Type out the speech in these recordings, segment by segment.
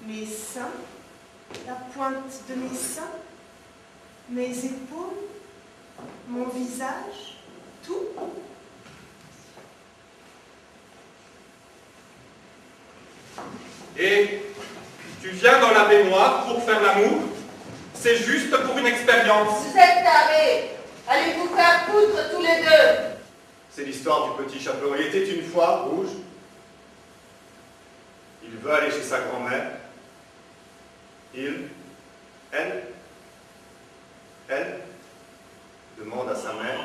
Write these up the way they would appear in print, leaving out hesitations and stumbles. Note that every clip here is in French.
mes seins, la pointe de mes seins, mes épaules, mon visage, tout. Et tu viens dans la baignoire pour faire l'amour? C'est juste pour une expérience. Vous êtes tarés. Allez vous faire foutre tous les deux. C'est l'histoire du petit chaperon. Il était une fois rouge. Il veut aller chez sa grand-mère. Elle demande à sa mère.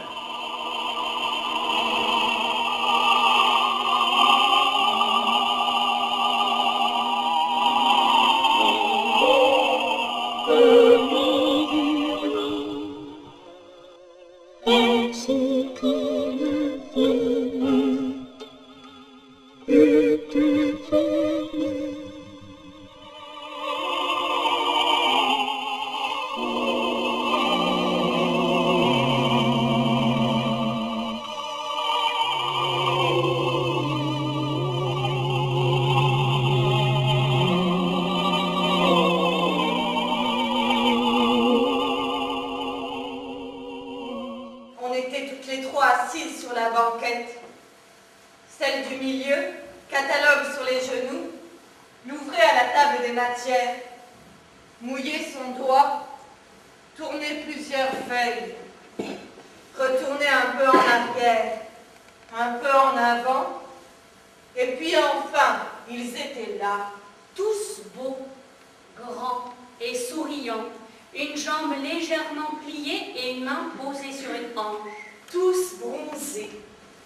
Celle du milieu, catalogue sur les genoux, l'ouvrait à la table des matières, mouillait son doigt, tournait plusieurs feuilles, retournait un peu en arrière, un peu en avant, et puis enfin, ils étaient là, tous beaux, grands et souriants, une jambe légèrement pliée et une main posée sur une hanche. Tous bronzés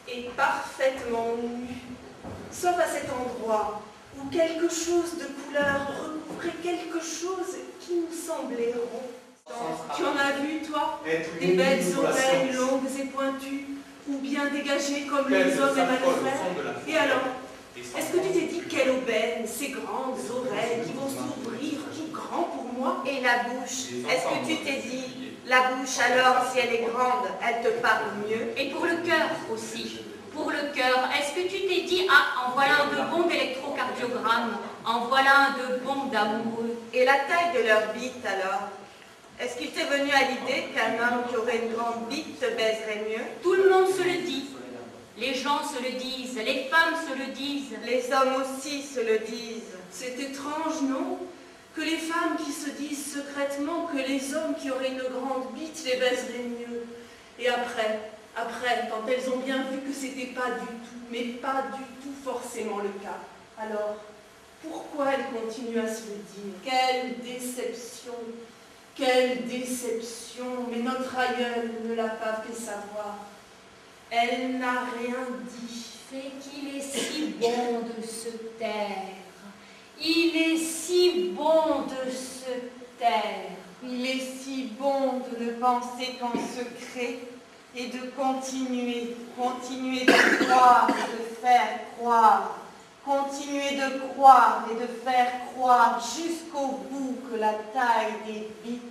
et parfaitement nus, sauf à cet endroit où quelque chose de couleur recouvrait quelque chose qui nous semblait rond. Tu en as vu, toi, des belles oreilles longues et pointues, ou bien dégagées comme les hommes aiment le faire? Et alors, est-ce que tu t'es dit quelle aubaine, ces grandes oreilles qui vont s'ouvrir tout grand pour moi? Et la bouche, est-ce que tu t'es dit, la bouche alors, si elle est grande, elle te parle mieux? Et pour le cœur aussi. Pour le cœur, est-ce que tu t'es dit, ah, en voilà un de bon d'électrocardiogramme, en voilà un de bon d'amoureux? Et la taille de leur bite alors? Est-ce qu'il t'est venu à l'idée qu'un homme qui aurait une grande bite te baiserait mieux? Tout le monde se le dit. Les gens se le disent, les femmes se le disent. Les hommes aussi se le disent. C'est étrange, non? Que les femmes qui se disent secrètement que les hommes qui auraient une grande bite les baiseraient mieux. Et après, quand elles ont bien vu que c'était pas du tout, mais pas du tout forcément le cas, alors, pourquoi elles continuent à se le dire? Quelle déception! Quelle déception! Mais notre aïeul ne l'a pas fait savoir. Elle n'a rien dit. C'est qu'il est si bon de se taire. Il est si bon de se taire. Il est si bon de ne penser qu'en secret et de continuer de croire et de faire croire. Continuer de croire et de faire croire jusqu'au bout que la taille des bites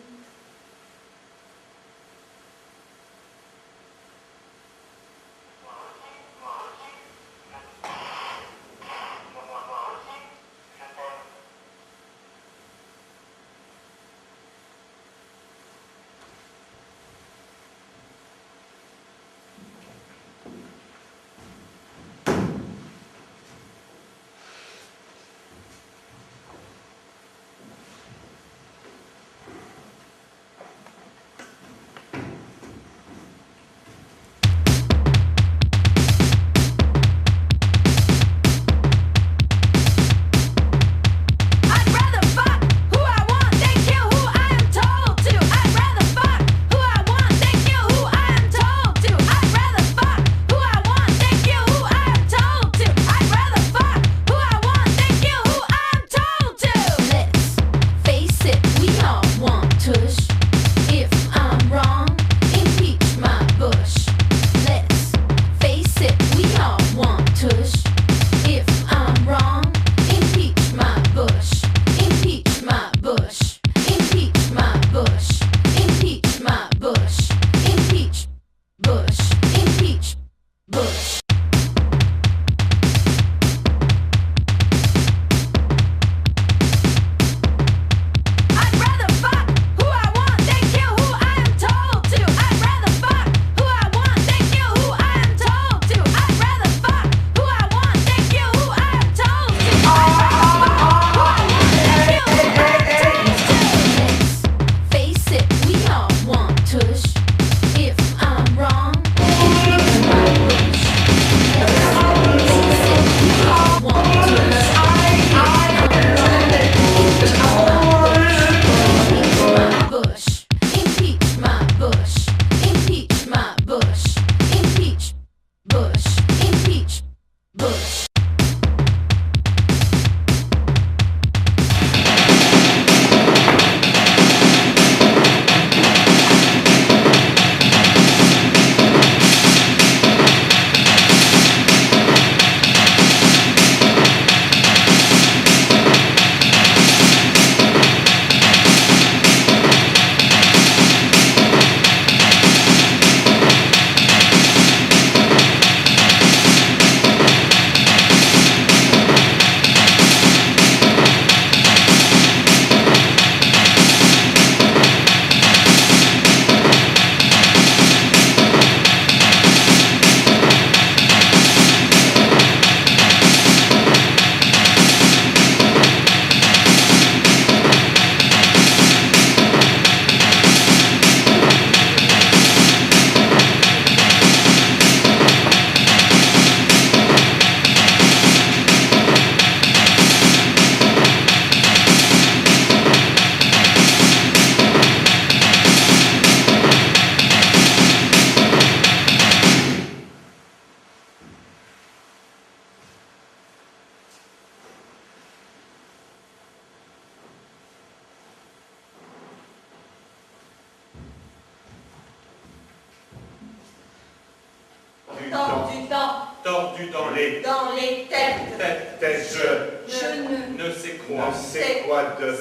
tordu dans les têtes. têtes. Je Ne sais quoi. Ne sais quoi de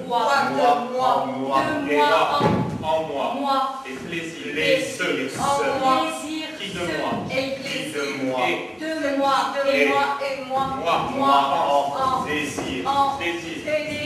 moi, moi, Et moi, en moi. Moi. Et plaisir. Les Ceux en moi. Plaisir. qui de moi. Et qui de moi, Et de moi, et moi, et moi. moi. Moi. en désir. En Désir. désir.